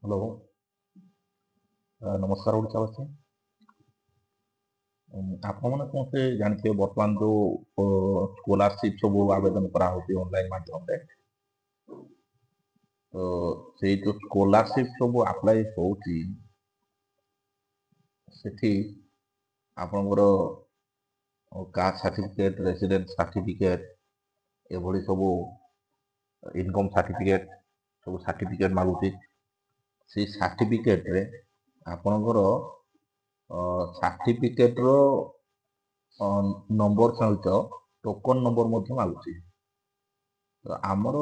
Hello. नमस्कार ओडावासी। आपने कौन से जानते बर्तमान जो स्कॉलरशिप सब आवेदन करा ऑनलाइन माध्यम रे, तो से जो स्कॉलरशिप सब अप्लाई होची सेठी आपनकर कास्ट सर्टिफिकेट, रेसिडेंट सर्टिफिकेट, एभली सब इनकम सर्टिफिकेट सब सर्टिफिकेट मागुची। से सर्टिफिकेट रे आपनकर सर्टिफिकेट रो नंबर सहित टोकन नंबर ମଧ୍ୟ ମାଗୁଛି। ତ ଆମର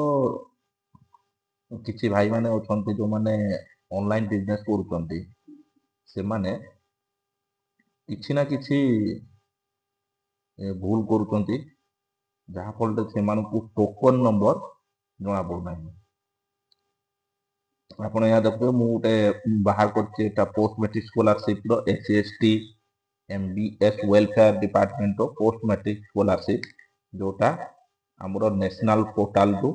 କିଛି ଭାଇ ମାନେ ଅଛନ୍ତି ଯୋଉମାନେ ଅନଲାଇନ ବିଜନେସ କରୁଛନ୍ତି, ସେମାନେ କିଛି ନା କିଛି ଭୁଲ କରୁଛନ୍ତି, ଯାହା ଫଳରେ ସେମାନଙ୍କୁ ଟୋକନ ନମ୍ବର ଜଣା ପଡୁନାହିଁ। ଆପଣ ଏହା ଦେଖୁଥିବେ, ମୁଁ ଗୋଟେ ବାହାର କରିଛି ଏଟା ପୋଷ୍ଟ ମେଟ୍ରିକ ସ୍କଲାରସିପ ର SC/ST MBS ୱେଲଫେୟାର ଡିପାର୍ଟମେଣ୍ଟ ର ପୋଷ୍ଟ ମେଟ୍ରିକ ସ୍କଲାରସିପ, ଯୋଉଟା ଆମର ନ୍ୟାସନାଲ ପୋର୍ଟାଲ ରୁ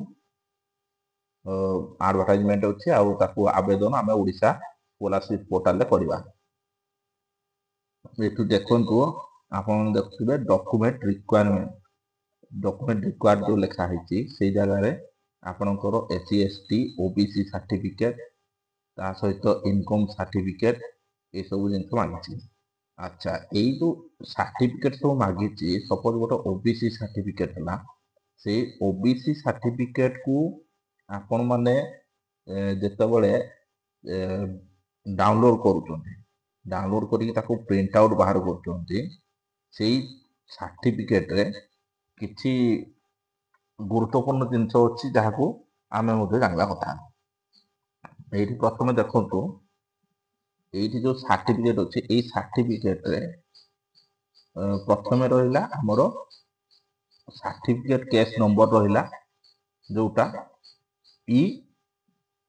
ଆଡଭର୍ଟାଇଜମେଣ୍ଟ ଅଛି, ଆଉ ତାକୁ ଆବେଦନ ଆମେ ଓଡ଼ିଶା ସ୍କଲାରସିପ ପୋର୍ଟାଲରେ କରିବା। ଏଠୁ ଦେଖନ୍ତୁ, ଆପଣ ଦେଖୁଥିବେ ଡକୁମେଣ୍ଟ ରିକ୍ୱାରମେଣ୍ଟ ଯୋଉ ଲେଖା ହେଇଛି, ସେଇ ଜାଗାରେ ଆପଣଙ୍କର SC/ST OBC ସାର୍ଟିଫିକେଟ, ତା ସହିତ ଇନକମ ସାର୍ଟିଫିକେଟ, ଏସବୁ ଜିନିଷ ମାଗିଛି। ଆଚ୍ଛା, ଏଇ ଯୋଉ ସାର୍ଟିଫିକେଟ ସବୁ ମାଗିଛି, ସପୋଜ ଗୋଟେ OBC ସାର୍ଟିଫିକେଟ ହେଲା, ସେଇ OBC ସାର୍ଟିଫିକେଟ କୁ ଆପଣ ମାନେ ଯେତେବେଳେ ଡାଉନଲୋଡ କରୁଛନ୍ତି, ଡାଉନଲୋଡ କରିକି ତାକୁ ପ୍ରିଣ୍ଟ ଆଉଟ୍ ବାହାର କରୁଛନ୍ତି, ସେଇ ସାର୍ଟିଫିକେଟରେ କିଛି ଗୁରୁତ୍ୱପୂର୍ଣ୍ଣ ଜିନିଷ ଅଛି, ଯାହାକୁ ଆମେ ମଧ୍ୟ ଜାଣିବା କଥା। ଏଇଠି ପ୍ରଥମେ ଦେଖନ୍ତୁ, ଏଇଠି ଯୋଉ ସାର୍ଟିଫିକେଟ ଅଛି, ଏଇ ସାର୍ଟିଫିକେଟରେ ପ୍ରଥମେ ରହିଲା ଆମର ସାର୍ଟିଫିକେଟ କେସ୍ ନମ୍ବର ରହିଲା, ଯୋଉଟା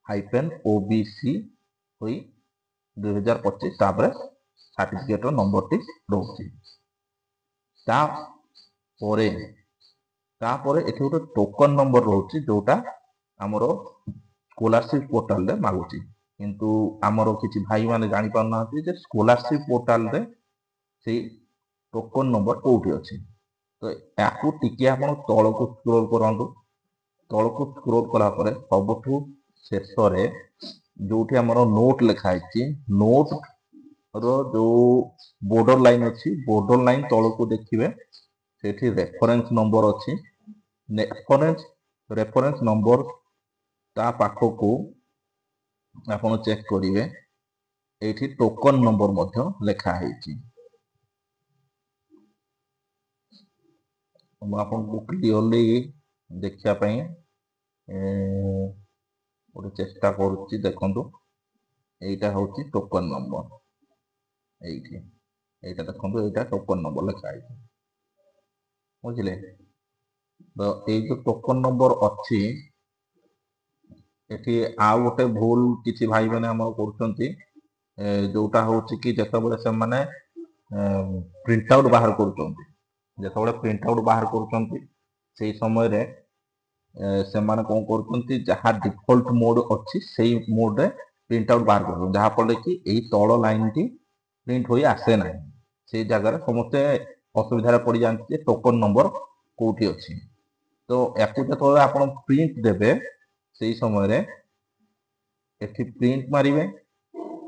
P-OBC ହୋଇ 2025, ତାପରେ ସାର୍ଟିଫିକେଟର ନମ୍ବରଟି ରହୁଛି। ତାପରେ ଏଠି ଗୋଟେ ଟୋକନ ନମ୍ବର ରହୁଛି, ଯୋଉଟା ଆମର ସ୍କଲାରସିପ ପୋର୍ଟାଲରେ ମାଗୁଛି। କିନ୍ତୁ ଆମର କିଛି ଭାଇ ମାନେ ଜାଣିପାରୁନାହାନ୍ତି ଯେ ସ୍କଲାରସିପ ପୋର୍ଟାଲରେ ସେଇ ଟୋକନ ନମ୍ବର କୋଉଠି ଅଛି। ତ ୟାକୁ ଟିକେ ଆପଣ ତଳକୁ ସ୍କ୍ରୋଲ କରନ୍ତୁ। ତଳକୁ ସ୍କ୍ରୋଲ କଲା ପରେ ସବୁଠୁ ଶେଷରେ ଯୋଉଠି ଆମର ନୋଟ ଲେଖା ହେଇଛି, ନୋଟ ର ଯୋଉ ବୋର୍ଡର ଲାଇନ ଅଛି, ବୋର୍ଡର ଲାଇନ ତଳକୁ ଦେଖିବେ, ସେଠି ରେଫରେନ୍ସ ନମ୍ବର ଅଛି। ରେଫରେନ୍ସ ନମ୍ବର ତା ପାଖକୁ ଆପଣ ଚେକ୍ କରିବେ, ଏଇଠି ଟୋକନ ନମ୍ବର ମଧ୍ୟ ଲେଖା ହେଇଛି। ମୁଁ ଆପଣଙ୍କୁ କ୍ଲିୟରଲି ଦେଖିବା ପାଇଁ ଗୋଟେ ଚେଷ୍ଟା କରୁଛି। ଦେଖନ୍ତୁ, এইটা হচ্ছে ଟୋକନ ନମ୍ବର। এইটা ଦେଖନ୍ତୁ, এইଟା ଟୋକନ ନମ୍ବର ଲେଖା ହେଇଛି, ବୁଝିଲେ। ତ ଏଇ ଯୋଉ ଟୋକନ ନମ୍ବର ଅଛି, ଏଠି ଆଉ ଗୋଟେ ଭୁଲ କିଛି ଭାଇ ମାନେ ଆମର କରୁଛନ୍ତି, ଯୋଉଟା ହଉଛି କି ଯେତେବେଳେ ସେମାନେ ପ୍ରିଣ୍ଟ ଆଉଟ୍ ବାହାର କରୁଛନ୍ତି, ସେଇ ସମୟରେ ସେମାନେ କଣ କରୁଛନ୍ତି, ଯାହା ଡିଫଲ୍ଟ ମୋଡ ଅଛି ସେଇ ମୋଡରେ ପ୍ରିଣ୍ଟ ଆଉଟ୍ ବାହାର କରୁଛନ୍ତି, ଯାହାଫଳରେ କି ଏଇ ତଳ ଲାଇନଟି ପ୍ରିଣ୍ଟ ହୋଇ ଆସେ ନାହିଁ। ସେଇ ଜାଗାରେ ସମସ୍ତେ ଅସୁବିଧାରେ ପଡ଼ିଯାନ୍ତି ଯେ ଟୋକନ ନମ୍ବର କୋଉଠି ଅଛି। ତ ୟାକୁ ଯେତେବେଳେ ଆପଣ ପ୍ରିଣ୍ଟ ଦେବେ, ସେଇ ସମୟରେ ଏଠି ପ୍ରିଣ୍ଟ ମାରିବେ।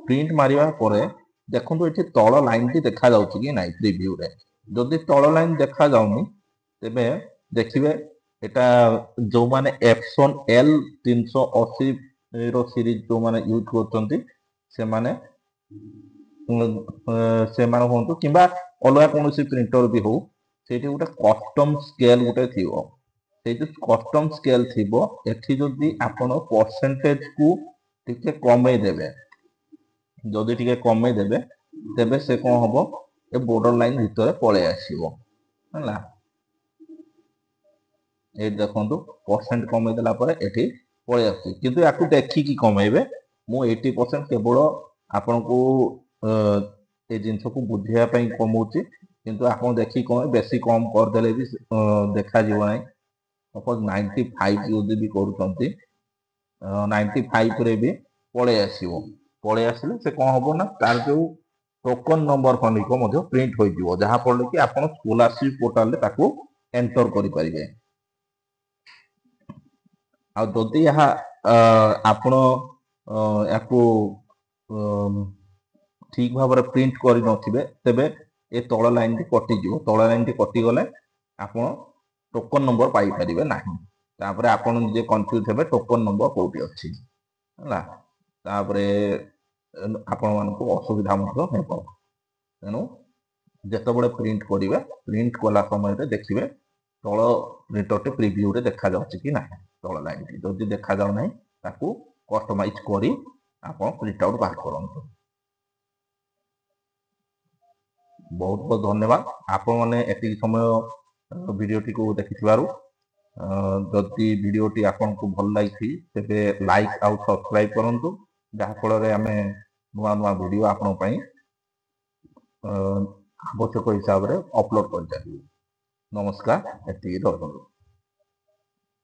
ପ୍ରିଣ୍ଟ ମାରିବା ପରେ ଦେଖନ୍ତୁ, ଏଠି ତଳ ଲାଇନଟି ଦେଖାଯାଉଛି କି ନାହିଁ ପ୍ରିଭ୍ୟୁରେ। ଯଦି ତଳ ଲାଇନ ଦେଖାଯାଉନି, ତେବେ ଦେଖିବେ এটা ଯୋଉମାନେ ଏପ୍ସନ୍ L380 ର ସିରିଜ ଯୋଉମାନେ ୟୁଜ କରୁଛନ୍ତି, ସେମାନେ ହୁଅନ୍ତୁ କିମ୍ବା ଅଲଗା କୌଣସି ପ୍ରିଣ୍ଟର ବି ହଉ, ସେଇଠି ଗୋଟେ କଷ୍ଟମ ସ୍କେଲ ଗୋଟେ ଥିବ। ସେଇ ଯୋଉ କଷ୍ଟମ ସ୍କେଲ ଥିବ, ଏଠି ଯଦି ଆପଣ ପରସେଣ୍ଟେଜ କୁ ଟିକେ କମେଇ ଦେବେ, ତେବେ ସେ କଣ ହବ, ଏ ବୋର୍ଡର ଲାଇନ ଭିତରେ ପଳେଇ ଆସିବ, ହେଲା। ଏଇଠି ଦେଖନ୍ତୁ, ପରସେଣ୍ଟ କମେଇ ଦେଲା ପରେ ଏଠି ପଳେଇ ଆସୁଛି। କିନ୍ତୁ ୟାକୁ ଦେଖିକି କମେଇବେ। ମୁଁ 80% କେବଳ ଆପଣଙ୍କୁ ଏ ଜିନିଷକୁ ବୁଝେଇବା ପାଇଁ କମଉଛି, କିନ୍ତୁ ଆପଣ ଦେଖିକି କମେଇ, ବେଶୀ କମ କରିଦେଲେ ବି ଦେଖାଯିବ ନାହିଁ। ସପୋଜ 95 ଯଦି ବି କରୁଛନ୍ତି, 95 ରେ ବି ପଳେଇ ଆସିବ। ପଳେଇ ଆସିଲେ ସେ କ'ଣ ହବ ନା ତାର ଯୋଉ ଟୋକନ ନମ୍ବର ଖଣ୍ଡିକ ମଧ୍ୟ ପ୍ରିଣ୍ଟ ହୋଇଯିବ, ଯାହାଫଳରେ କି ଆପଣ ସ୍କଲାରସିପ୍ ପୋର୍ଟାଲରେ ତାକୁ ଏଣ୍ଟର କରିପାରିବେ। ଆଉ ଯଦି ଏହା ଆପଣ ୟାକୁ ଠିକ୍ ଭାବରେ ପ୍ରିଣ୍ଟ କରିନଥିବେ ତେବେ ଏ ତଳ ଲାଇନଟି କଟିଯିବ। ତଳ ଲାଇନଟି କଟିଗଲେ ଆପଣ ଟୋକନ ନମ୍ବର ପାଇପାରିବେ ନାହିଁ। ତାପରେ ଆପଣ ନିଜେ କନଫ୍ୟୁଜ ହେବେ ଟୋକନ ନମ୍ବର କୋଉଠି ଅଛି ହେଲା। ତାପରେ ଆପଣମାନଙ୍କୁ ଅସୁବିଧା ମଧ୍ୟ ହେବ। ତେଣୁ ଯେତେବେଳେ ପ୍ରିଣ୍ଟ କରିବେ, ପ୍ରିଣ୍ଟ କଲା ସମୟରେ ଦେଖିବେ ତଳ ପ୍ରିଣ୍ଟରଟି ପ୍ରିଭ୍ୟୁରେ ଦେଖାଯାଉଛି କି ନାହିଁ। ତଳ ଲାଇନଟି ଯଦି ଦେଖାଯାଉ ନାହିଁ ତାକୁ କଷ୍ଟମାଇଜ କରି ଆପଣ ପ୍ରିଣ୍ଟ ଆଉଟ୍ ବାହାର କରନ୍ତୁ। ବହୁତ ବହୁତ ଧନ୍ୟବାଦ ଆପଣମାନେ ଏତିକି ସମୟ ଭିଡ଼ିଓଟିକୁ ଦେଖିଥିବାରୁ। ଯଦି ଭିଡ଼ିଓଟି ଆପଣଙ୍କୁ ଭଲ ଲାଗିଛି ତେବେ ଲାଇକ୍ ଆଉ ସବସ୍କ୍ରାଇବ୍ କରନ୍ତୁ, ଯାହାଫଳରେ ଆମେ ନୂଆ ନୂଆ ଭିଡ଼ିଓ ଆପଣଙ୍କ ପାଇଁ ଆବଶ୍ୟକ ହିସାବରେ ଅପଲୋଡ଼ କରିପାରିବୁ। ନମସ୍କାର, ଏତିକି ଧନ୍ୟବାଦ।